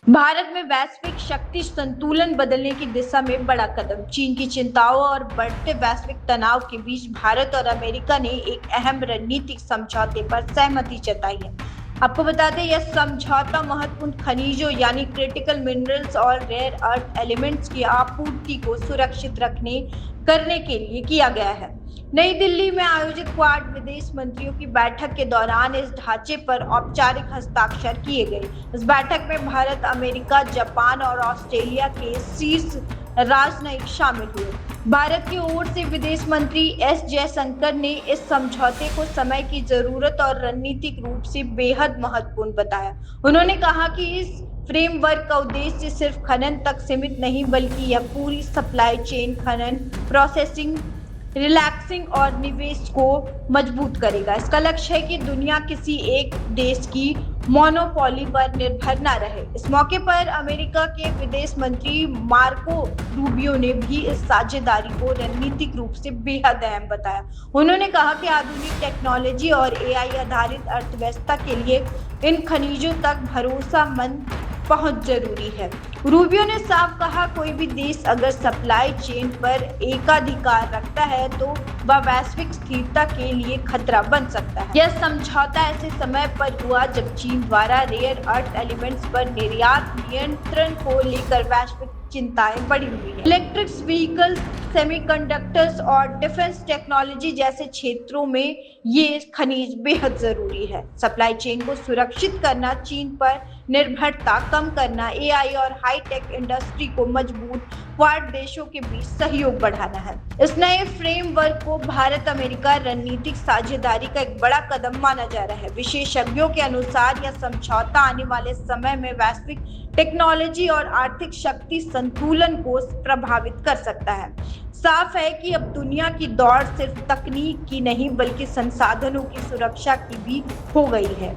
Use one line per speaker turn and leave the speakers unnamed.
भारत में वैश्विक शक्ति संतुलन बदलने की दिशा में बड़ा कदम। चीन की चिंताओं और बढ़ते वैश्विक तनाव के बीच भारत और अमेरिका ने एक अहम रणनीतिक समझौते पर सहमति जताई है। आपको बता दें, यह समझौता महत्वपूर्ण खनिजों यानी क्रिटिकल मिनरल्स और रेयर अर्थ एलिमेंट्स की आपूर्ति को सुरक्षित करने के लिए किया गया है। नई दिल्ली में आयोजित क्वाड विदेश मंत्रियों की बैठक के दौरान इस ढांचे पर औपचारिक हस्ताक्षर किए गए। इस बैठक में भारत, अमेरिका, जापान और ऑस्ट्रेलिया के शीर्ष राजनयिक शामिल हुए। भारत की ओर से विदेश मंत्री एस जयशंकर ने इस समझौते को समय की जरूरत और रणनीतिक रूप से बेहद महत्वपूर्ण बताया। उन्होंने कहा कि इस फ्रेमवर्क का उद्देश्य सिर्फ खनन तक सीमित नहीं, बल्कि यह पूरी सप्लाई चेन, खनन, प्रोसेसिंग, रिलैक्सिंग और निवेश को मजबूत करेगा। इसका लक्ष्य है कि दुनिया किसी एक देश की मोनोपोली पर निर्भर न रहे। इस मौके पर अमेरिका के विदेश मंत्री मार्को रूबियो ने भी इस साझेदारी को रणनीतिक रूप से बेहद अहम बताया। उन्होंने कहा कि आधुनिक टेक्नोलॉजी और एआई आधारित अर्थव्यवस्था के लिए इन खनिजों तक भरोसेमंद पहुंच जरूरी है। रूबियो ने साफ कहा, कोई भी देश अगर सप्लाई चेन पर एकाधिकार रखता है तो वह वैश्विक स्थिरता के लिए खतरा बन सकता है। यह समझौता ऐसे समय पर हुआ जब चीन द्वारा रेयर अर्थ एलिमेंट्स पर निर्यात नियंत्रण को लेकर वैश्विक चिंताएं बढ़ी हुई है। इलेक्ट्रिक व्हीकल्स, सेमीकंडक्टर्स और डिफेंस टेक्नोलॉजी जैसे क्षेत्रों में ये खनिज बेहद जरूरी है। सप्लाई चेन को सुरक्षित करना, चीन पर निर्भरता कम करना, एआई और हाईटेक इंडस्ट्री को मजबूत क्वाड देशों के बीच सहयोग बढ़ाना है। इस नए फ्रेमवर्क को भारत अमेरिका रणनीतिक साझेदारी का एक बड़ा कदम माना जा रहा है। विशेषज्ञों के अनुसार यह समझौता आने वाले समय में वैश्विक टेक्नोलॉजी और आर्थिक शक्ति संतुलन को प्रभावित कर सकता है। साफ है कि अब दुनिया की दौड़ सिर्फ तकनीक की नहीं, बल्कि संसाधनों की सुरक्षा की भी हो गई है।